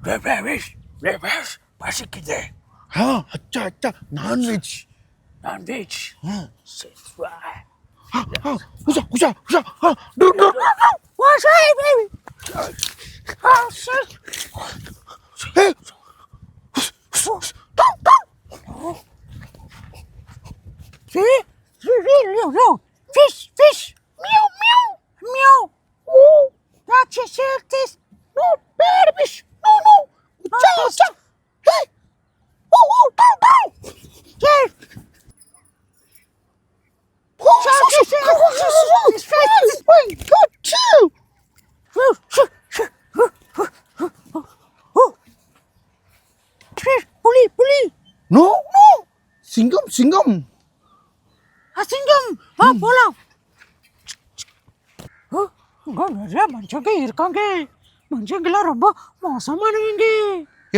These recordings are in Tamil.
Revesh, revesh, பசிக்குது. அச்சா அச்சா non veg. Non-veg. Subscribe. Usha Usha Usha What's up, baby? Oh, shit. Hey. See? No. Fish, fish. Meow, meow, meow. Oh, that's a this. No, bad fish. No. Cha. Hey. Oh, Yes. புலி நோ சிங்கம் சிங்கம். அசிங்கம் வா போலாம். நிறைய மனுஷங்க இருக்காங்க. மனுஷங்களாம் ரொம்ப மோசமானவங்க.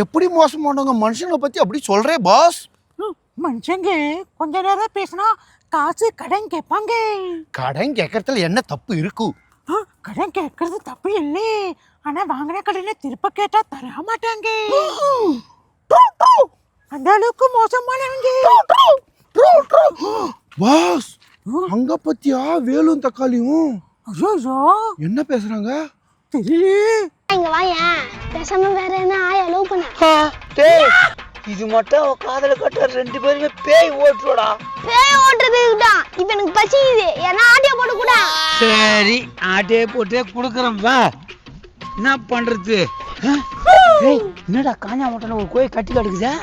எப்படி மோசமானவங்க? மனுஷங்களை பத்தி அப்படி சொல்றே பாஸ். மனுஷங்க கொஞ்ச நேரம் பேசினா காசு கடன் கேட்பாங்க. கடன் கேட்கறதுல என்ன தப்பு இருக்கு? கடன் கேட்கறது தப்பு இல்லை. ஆனா வாங்கின கடனை திருப்ப கேட்டா தர மாட்டாங்க. அந்த அளவுக்கு மோசமானவங்க. பாஸ் அங்க பத்தியா வேலும் தக்காளியும் ஐயோ என்ன பேசுறாங்க தெரியல. இங்க வாயேன். பேசாம வேற என்ன ஆயா லவ் பண்ண. டேய் இது மட்டும் காதல கட்ட ரெண்டு பேருமே பேய் ஓட்டுறடா. பேய் ஓட்டுறதுக்கு தான் இப்போ எனக்கு பசிக்குது. ஏன்னா ஆடியோ போட்டு கூட. சரி ஆட்டே போட்டே குடுக்குறேன் வா. என்ன பண்றது? டேய் என்னடா காஞ்சா மட்டன ஒரு கோய் கட்டி கிடக்குதா?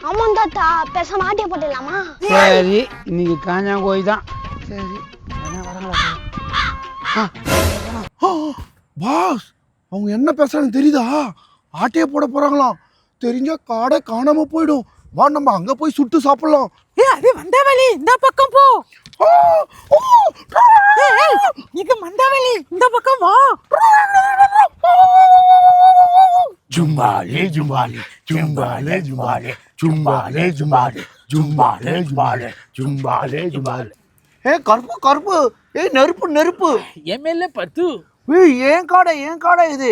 ஆமா தாத்தா பேசாம ஆடியோ போட்டுடலாமா? சரி இன்னைக்கு காஞ்சா கோய் தான். சரி என்ன வரங்களா? பாஸ் அவங்க என்ன பேசுறாங்கன்னு தெரியுதா? ஆட்டையே போட போறாங்களாம். தெரிஞ்சா காடை காணாம போயிடும். வா நம்ம அங்க போய் சுட்டு சாப்பிடலாம். அது வந்தவழி இந்த பக்கம் போ. இது மந்தவழி இந்த பக்கம் வா. ஜும்பாலே ஜும்பாலே ஜும்பாலே ஜும்பாலே ஜும்பாலே ஜும்பாலே ஜும்பாலே ஜும்பாலே ஜும்பாலே ஜும்பாலே. கருப்பு கருப்பு. நெருப்பு நெருப்பு. எம்எல்ஏ பத்து. ஏன் காடை இது?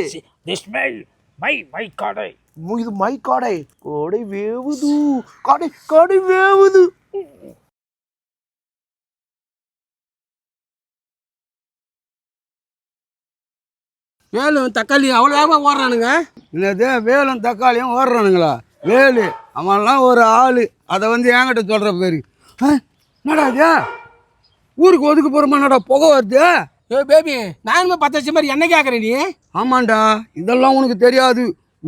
This my காடை. இது மை காடை. காடை வேவுது. காடை வேவுது. வேலும் தக்காளியும் அவ்வளோ வேகமாக ஓடுறானுங்க. என்னது வேலும் தக்காளியும் ஓடுறானுங்களா? வேலு அவன்லாம் ஒரு ஆள். அதை என்கிட்ட சொல்கிற பேர் என்னடா இது? ஊருக்கு ஒதுக்க போகிறோமா? என்னடா புகை வருது? பேபி நானுமே 10 லட்சம் மாதிரி என்ன கேட்குறேன் நீ? ஆமாண்டா இதெல்லாம் உனக்கு தெரியாது.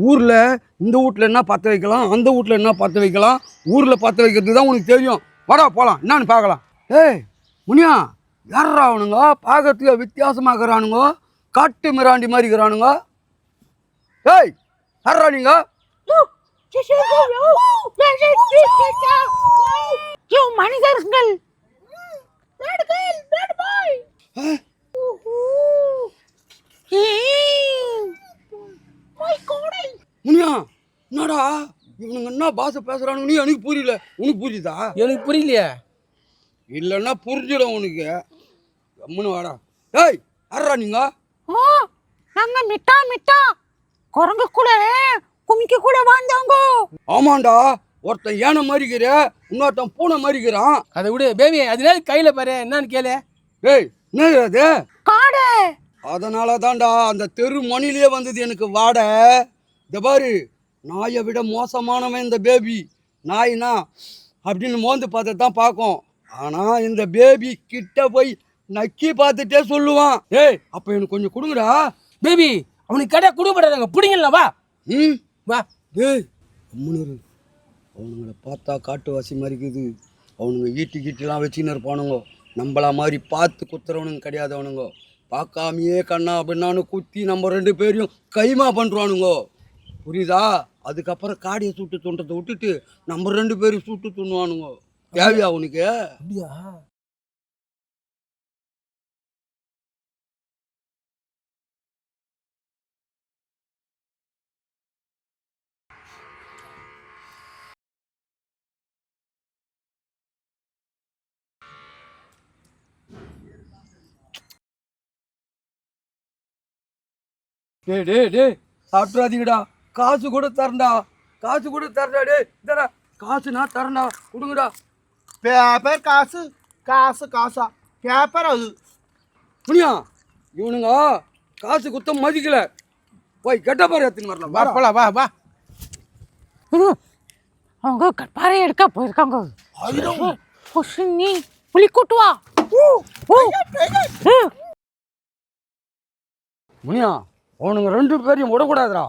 ஊரில் இந்த வீட்டில் என்ன பற்ற வைக்கலாம், அந்த வீட்டில் என்ன பற்ற வைக்கலாம், ஊரில் பற்ற வைக்கிறது தான் உனக்கு தெரியும். வாடா போகலாம் என்னான்னு பார்க்கலாம். ஏய் முனியா யாரா அவனுங்க? பார்க்கறதுக்கு வித்தியாசமாக இருக்கிறானுங்க. காட்டு மிராண்டி மாதிரி இருக்கிறானுங்க. ஏய் யாரா நீங்க? மனிதர்கள். முனியா என்னடா இவனுங்க என்ன பாச பேசுறானுங்க? நீ எனக்கு புரியல. உனக்கு புரியுதா? எனக்கு புரியலையே. இல்லைன்னா புரிஞ்சிடும் உனக்கு. கம்முன்னு வாடா. ஏய் யாரா நீங்க? நாங்க மிட்டா குரங்கு கூட குமிக்க கூட வாழ்ந்தவங்க. ஆமாண்டா ஒருத்தன் யானை மாதிரிக்கிற, இன்னொருத்தன் பூனை மாதிரிக்கிறான். அதை விடு பேபி. அதனால கையில் பாரு என்னன்னு கேளு. ஏய் என்ன அது? காடை. அதனால தான்டா அந்த தெரு மணிலே வந்தது எனக்கு வாடை. இந்த பாரு நாயை விட மோசமானவன் இந்த பேபி. நாயினா அப்படின்னு மோந்து பார்த்து தான் பார்க்கும். ஆனால் இந்த பேபி கிட்ட போய் நக்கி பார்த்துட்டே சொல்லுவான். ஏய் அப்போ எனக்கு கொஞ்சம் கொடுங்கடா. பேபி அவனுக்கு கடை கொடுப்படாதாங்க பிடிங்கலாம் வா. வா. ஏய் அம்முனரு அவனுங்களை பார்த்தா காட்டுவாசி மாதிரி இருக்குது. அவனுங்க ஈட்டிலாம் வச்சுன்னு இருப்பானுங்க. நம்மளா மாதிரி பார்த்து குத்துறவனுங்க கிடையாது. அவனுங்க பார்க்காமையே கண்ணா அப்படின்னானு குத்தி நம்ம 2 பேரையும் கைமா பண்ணுறானுங்க. புரியுதா? அதுக்கப்புறம் காடியை சுட்டு தோன்றதை விட்டுட்டு நம்ம 2 பேரும் சுட்டு துண்ணுவானுங்க. தேவையா அவனுக்கு? அப்படியா? டே சாப்பிட்றாதீங்கடா. காசு கூட தரண்டா, காசு கூட தரண்டா. டேய் இந்தடா காசு நான் தரண்டா, கொடுங்கடா. பேப்பர் காசு காசு காசா பேப்பர் அது முனியா இவனுங்க காசு குத்தம் மதிக்கல. போய் கெட்ட பாரு எடுத்துன்னு வரலாம். வா போலாம் வா வா. அவங்க கட்பாறை எடுக்க போயிருக்காங்க. நீ புலி கூட்டு வா. முனியா அவனுங்க 2 பேரையும் விடக்கூடாதுடா.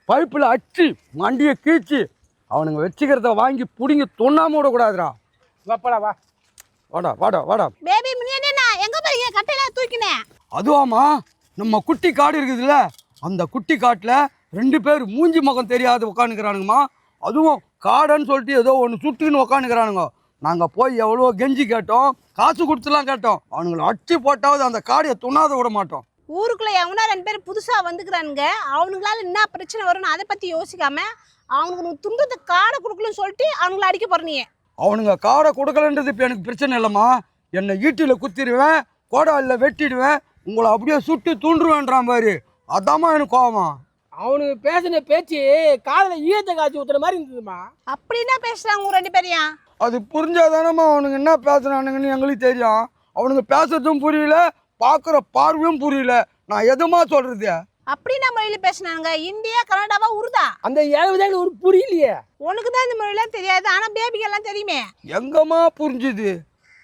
பைப்பில் அடிச்சு மண்டியை கீழ்ச்சி அவனுங்க வச்சுக்கிறத வாங்கி பிடிங்கி தொண்ணாம விடக்கூடாதுடா. வா போலாம் வா. வாடா வாடா வாடா. பேபி முனியண்ணா எங்க போறீங்க? கட்டையில தூக்கினேன். அதுவாமா நம்ம குட்டி காடு இருக்குதுல்ல, அந்த குட்டி காட்டில் 2 பேர் மூஞ்சி முகம் தெரியாது உட்காந்துக்கிறானுங்கம்மா. அதுவும் காடுன்னு சொல்லிட்டு ஏதோ ஒன்று சுட்டுன்னு உட்காந்துக்கிறானுங்க. நாங்கள் போய் எவ்வளோ கெஞ்சி கேட்டோம், காசு கொடுத்துலாம் கேட்டோம். அவனுங்களை அடிச்சு போட்டாவது அந்த காடையை துண்ணாத விட மாட்டோம். ஊருக்குள்ள எவனா 2 பேர் புதுசா வந்துக்கிறானுங்க. அவனுங்களால என்ன பிரச்சனை வரும்னு அதை பத்தி யோசிக்காம அவனுக்கு துன்பத்தை காடை கொடுக்கலன்னு சொல்லிட்டு அவனுங்களை அடிக்க போறீங்க. அவனுங்க காடை கொடுக்கலன்றது இப்போ எனக்கு பிரச்சனை இல்லைம்மா. என்னை ஈட்டியில் குத்திடுவேன், கோடாலில் வெட்டிடுவேன், உங்களை அப்படியே சுட்டு தூண்டுருவேன்றான் பாரு. அதாம்மா எனக்கு கோவமா. அவனுக்கு பேசின பேச்சு காதுல ஈயத்தை காய்ச்சி ஊத்துற மாதிரி இருந்ததுமா. அப்படின்னா பேசுறாங்க உங்க 2 பேரையும். அது புரிஞ்சாதானம்மா அவனுங்க என்ன பேசுறானுங்கன்னு எங்களுக்கு தெரியும். அவனுங்க பேசுறதும் புரியல, பார்க்குற பார்வையும் புரியல. நான் எதுமா சொல்றது? அப்படின்னா மொழியில பேசினானுங்க. இந்தியா, கனடாவா, உருதா? அந்த 70 ஒரு புரியலையே. உனக்கு தான் இந்த மொழியெல்லாம் தெரியாது, ஆனா பேபிக்கு எல்லாம் தெரியுமே. எங்கம்மா புரிஞ்சுது?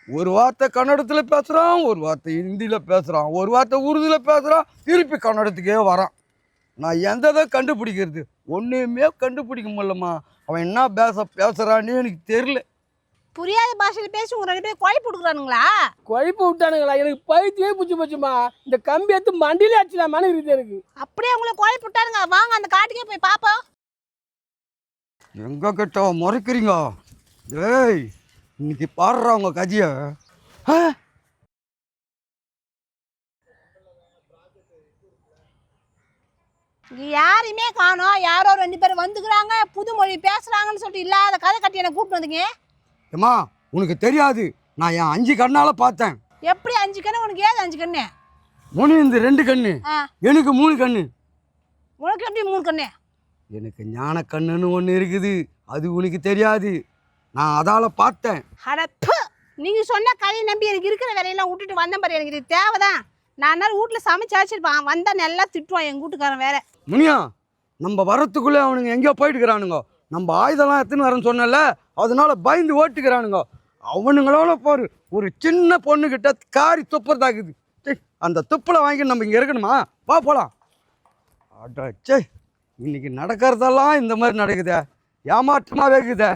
ஒரு வார்த்தை கன்னடத்தில் பேசுகிறான், ஒரு வார்த்தை ஹிந்தியில் பேசுகிறான், ஒரு வார்த்தை உருதுல பேசுகிறான், திருப்பி கன்னடத்துக்கே வரான். நான் எந்ததை கண்டுபிடிக்கிறது? ஒன்றுமே கண்டுபிடிக்க முடியலம்மா. அவன் என்ன பேசுகிறான்னு எனக்கு தெரியல. புரியாத பாஷையில பேசி உங்க 2 பேரும் குழப்பி கொடுக்குறானுங்களா? குழப்ப விட்டானுங்களா? எனக்கு பைத்தியே பிடிச்சி போச்சுமா. இந்த கம்பி எடுத்து மண்டியில அடிச்சலாமான்னு இருக்குது எனக்கு. அப்படியே உங்களை குழப்பி விட்டானுங்க. வாங்க அந்த காட்டுக்கே போய் பாப்போம். எங்க கிட்ட முறைக்கிறீங்க? ஏய் இன்னைக்கு பாடுறா உங்க கதைய. யாரையுமே காணோம். யாரோ 2 பேர் வந்துக்கிறாங்க, புது மொழி பேசுறாங்கன்னு சொல்லிட்டு இல்லாத கதை கட்டி என்ன கூப்பிட்டு வந்தீங்க. ஏம்மா உனக்கு தெரியாது, நான் என் 5 கண்ணால பார்த்தேன். எப்படி 5 கண்ணு? உனக்கு ஏது 5 கண்ணு? முனி இந்த 2 கண்ணு, எனக்கு 3 கண்ணு. உனக்கு எப்படி 3 கண்ணு? எனக்கு ஞான கண்ணுன்னு ஒன்று இருக்குது, அது உனக்கு தெரியாது. நான் அதால பார்த்தேன். அடப்பு, நீங்க சொன்ன கதையை நம்பி எனக்கு இருக்கிற வேலையெல்லாம் விட்டுட்டு வந்தேன் பாரு. எனக்கு இது தேவைதான். நான் வீட்டில் சமைச்சு வச்சிருப்பான், வந்தா நல்லா திட்டுவான் எங்கள் வீட்டுக்காரன் வேற. முனியா நம்ம வரத்துக்குள்ளே அவனுங்க எங்கேயோ போயிட்டுக்கிறானுங்க. நம்ம ஆயுதம்லாம் எடுத்துன்னு வரேன்னு சொன்னல, அதனால பயந்து ஓட்டுக்கிறானுங்க. அவனுங்களோட பாரு ஒரு சின்ன பொண்ணுக்கிட்ட காரி துப்புறதாக்குது. அந்த துப்பில் வாங்கி நம்ம இங்கே இருக்கணுமா? வா போகலாம். அடச்சே இன்னைக்கு நடக்கிறதெல்லாம் இந்த மாதிரி நடக்குதே, ஏமாற்றமாகவே இருக்குதே.